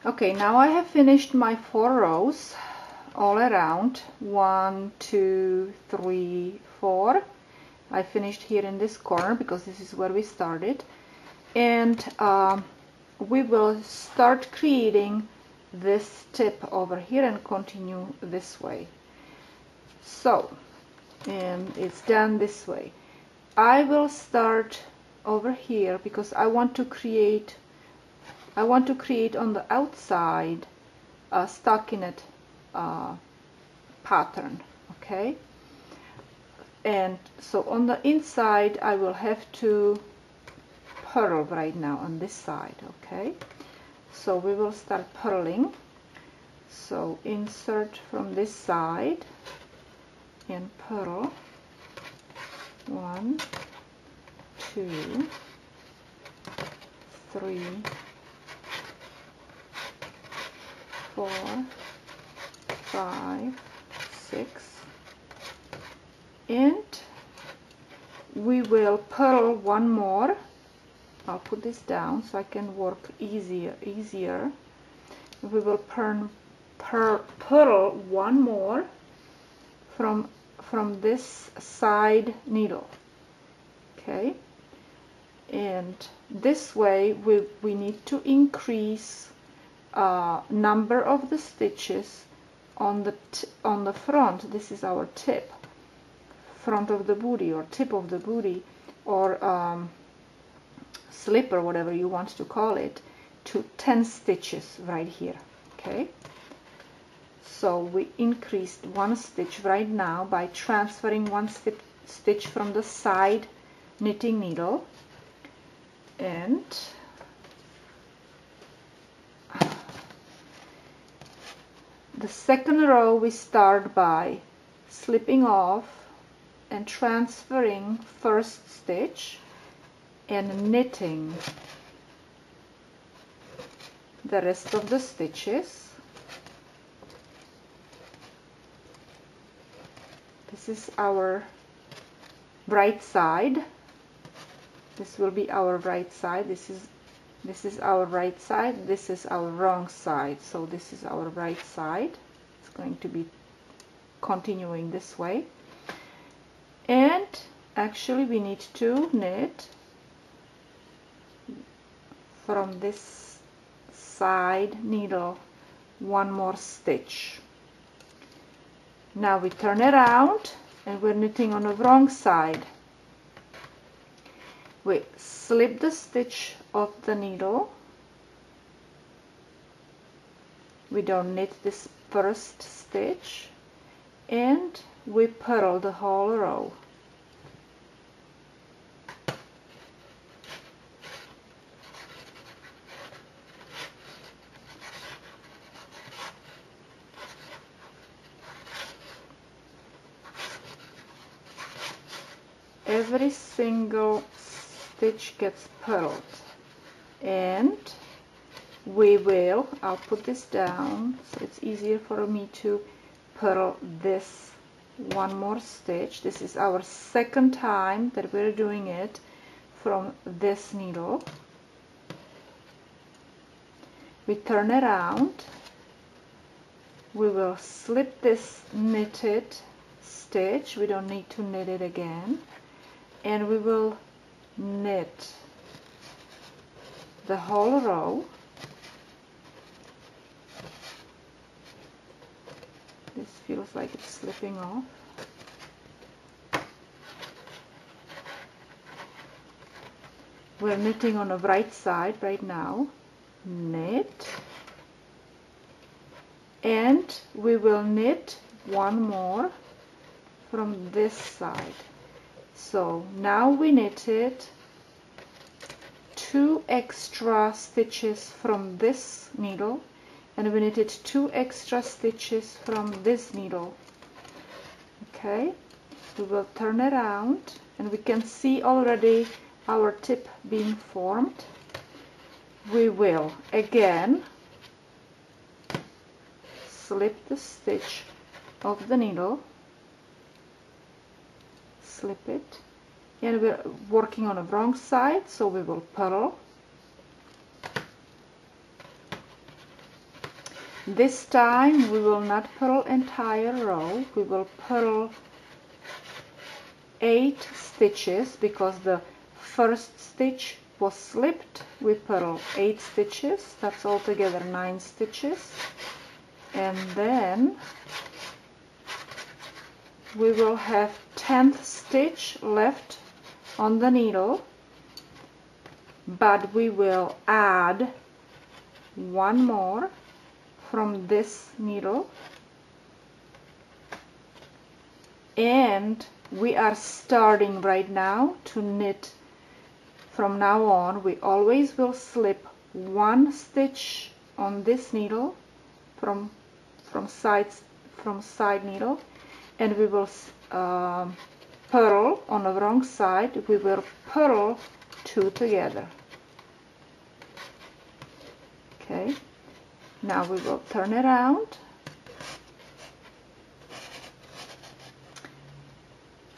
Okay, now I have finished my 4 rows all around. 1, 2, 3, 4. I finished here in this corner because this is where we started, and we will start creating this tip over here and continue this way. So, and it's done this way. I will start over here because I want to create on the outside a stockinette pattern. Okay, and so on the inside I will have to purl right now on this side. Okay, so we will start purling. So insert from this side and purl. 1, 2, 3, 4, 5, 6, and we will purl one more. I'll put this down so I can work easier. We will purl one more from this side needle. Okay, and this way we need to increase number of the stitches on the front. This is our tip, front of the booty or tip of the booty, or slipper, whatever you want to call it, to 10 stitches right here. Okay, so we increased 1 stitch right now by transferring 1 stitch from the side knitting needle, and the second row we start by slipping off and transferring first stitch and knitting the rest of the stitches. This is our right side. This will be our right side. This is our right side. This is our wrong side. So this is our right side. It's going to be continuing this way. And actually we need to knit from this side needle 1 more stitch. Now we turn around and we're knitting on the wrong side. We slip the stitch of the needle. We don't knit this first stitch, and we purl the whole row. Every single stitch gets purled, and we will, I'll put this down so it's easier for me to purl this 1 more stitch. This is our second time that we're doing it from this needle. We turn around, we will slip this knitted stitch, we don't need to knit it again, and we will knit the whole row. This feels like it's slipping off. We're knitting on the right side right now. Knit, and we will knit 1 more from this side. So now we knitted 2 extra stitches from this needle, and we knitted 2 extra stitches from this needle. Okay, we will turn around and we can see already our tip being formed. We will again slip the stitch of the needle, slip it, and we're working on the wrong side, so we will purl, This time we will not purl entire row, we will purl 8 stitches because the first stitch was slipped. We purl 8 stitches, that's altogether 9 stitches, and then we will have 10th stitch left on the needle, but we will add one more from this needle, and we are starting right now to knit. From now on we always will slip 1 stitch on this needle from side needle, and we will purl on the wrong side, we will purl 2 together. Okay, now we will turn around,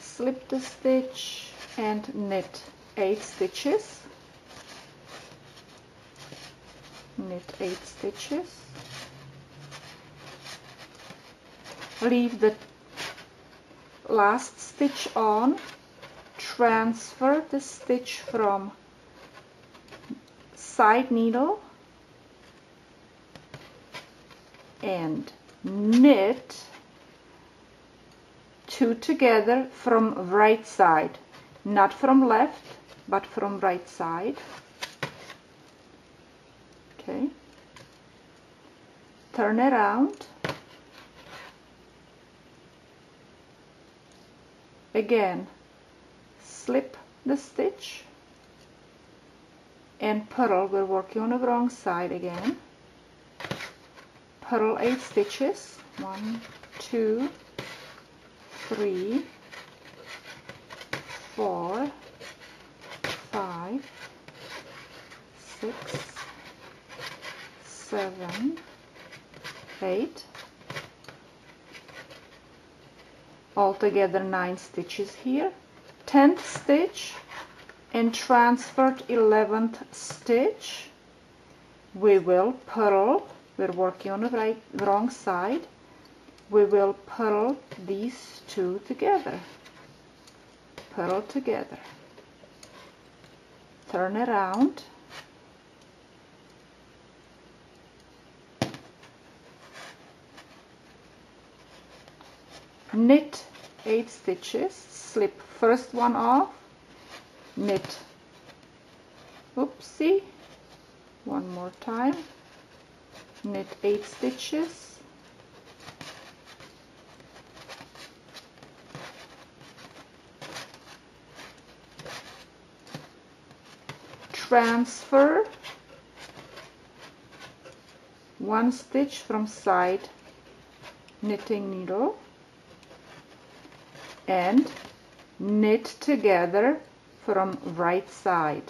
slip the stitch and knit 8 stitches, knit 8 stitches, leave the last stitch on, transfer the stitch from side needle and knit 2 together from right side, not from left but from right side. Okay, turn around, again slip the stitch and purl. We're working on the wrong side again. Purl 8 stitches, 1, 2, 3, 4, 5, 6, 7, 8. Altogether 9 stitches here. 10th stitch and transferred 11th stitch. We will purl. We're working on the wrong side. We will purl these 2 together. Purl together. Turn around. Knit 8 stitches, slip first one off, knit, oopsie, one more time, knit 8 stitches, transfer 1 stitch from side knitting needle and knit together from right side.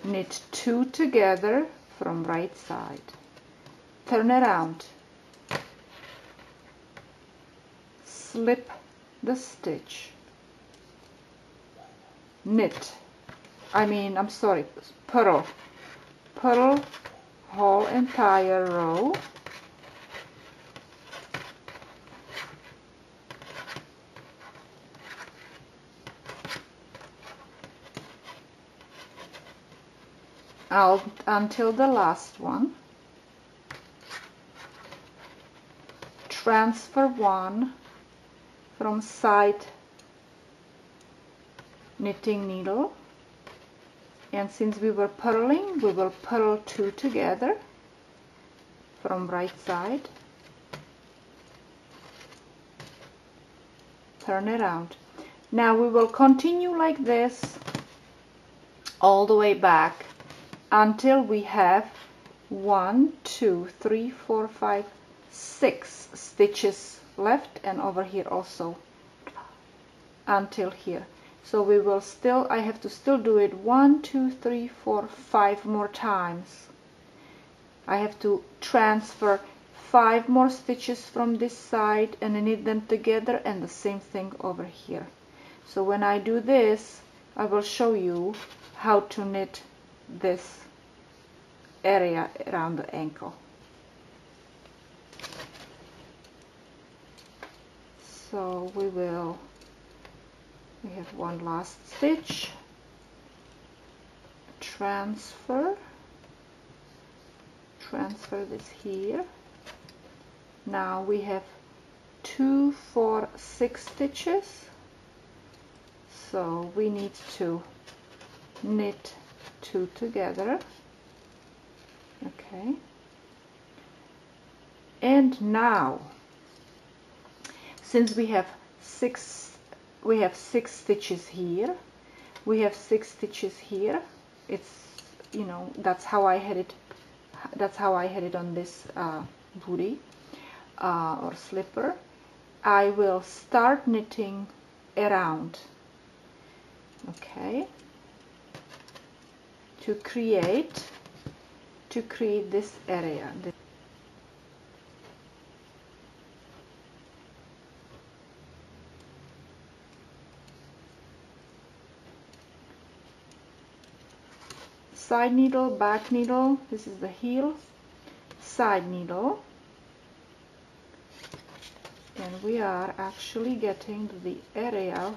Knit 2 together from right side. Turn around. Slip the stitch. Knit. Purl. Purl whole entire row. Out until the last one. Transfer 1 from side knitting needle, and since we were purling, we will purl 2 together from right side. Turn around. Now we will continue like this all the way back until we have 1, 2, 3, 4, 5, 6 stitches left, and over here also until here. So we will still, I have to still do it 1, 2, 3, 4, 5 more times. I have to transfer 5 more stitches from this side and knit them together, and the same thing over here. So when I do this, I will show you how to knit this area around the ankle. So we have one last stitch, transfer this here. Now we have 2, 4, 6 stitches, so we need to knit 2 together. Okay, and now since we have 6 stitches here, we have 6 stitches here. It's, you know, that's how I had it on this booty or slipper. I will start knitting around, okay, to create this area. Side needle, back needle, this is the heel, side needle, and we are actually getting to the area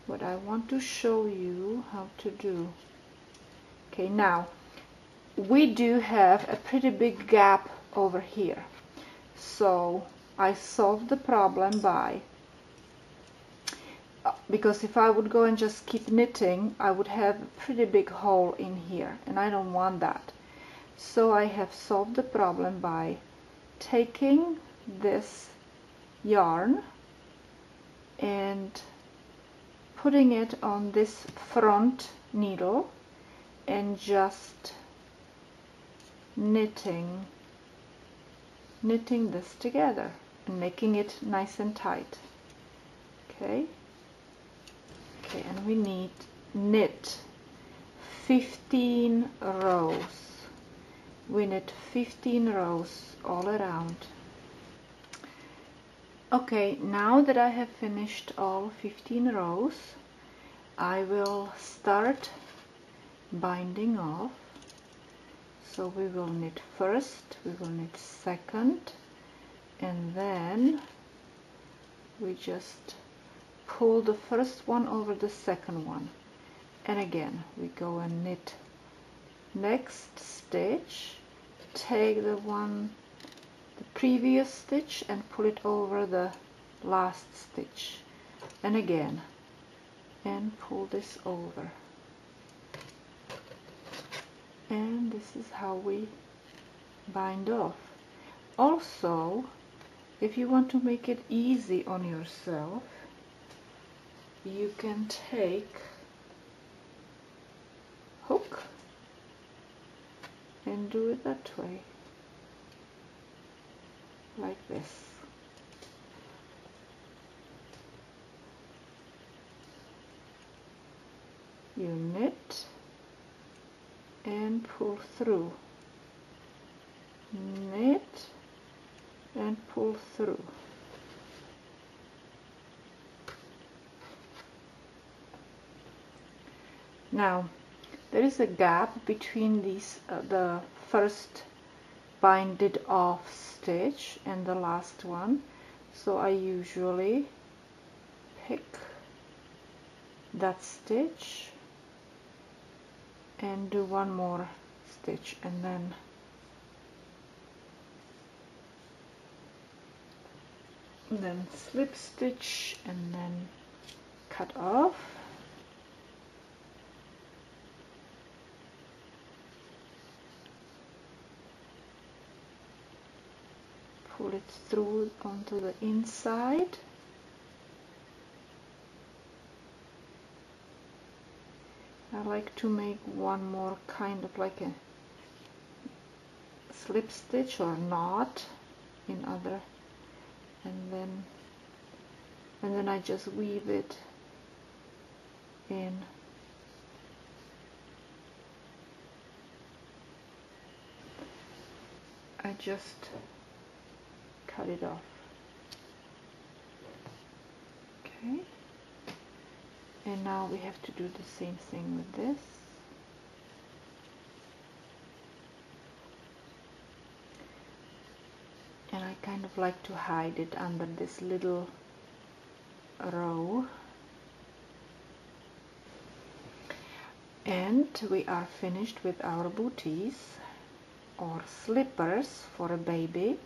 what I want to show you how to do. Okay, now we do have a pretty big gap over here, so I solved the problem by, because if I would go and just keep knitting, I would have a pretty big hole in here, and I don't want that. So I have solved the problem by taking this yarn and putting it on this front needle and just knitting this together and making it nice and tight. Okay, and we need knit 15 rows. We knit 15 rows all around. Okay, now that I have finished all 15 rows, I will start binding off. So we will knit first, we will knit second, and then we just pull the first one over the second one, and again we go and knit next stitch, take the previous stitch and pull it over the last stitch, and again, and pull this over, and this is how we bind off. Also, if you want to make it easy on yourself, you can take hook and do it that way, like this. You knit and pull through, knit and pull through. Now there is a gap between these the first binded off stitch and the last one, so I usually pick that stitch and do one more stitch, and then slip stitch and then cut off, pull it through onto the inside, I like to make one more kind of like a slip stitch or knot in other, and then I just weave it in. I just cut it off. Okay, and now we have to do the same thing with this. I kind of like to hide it under this little row. And we are finished with our booties or slippers for a baby.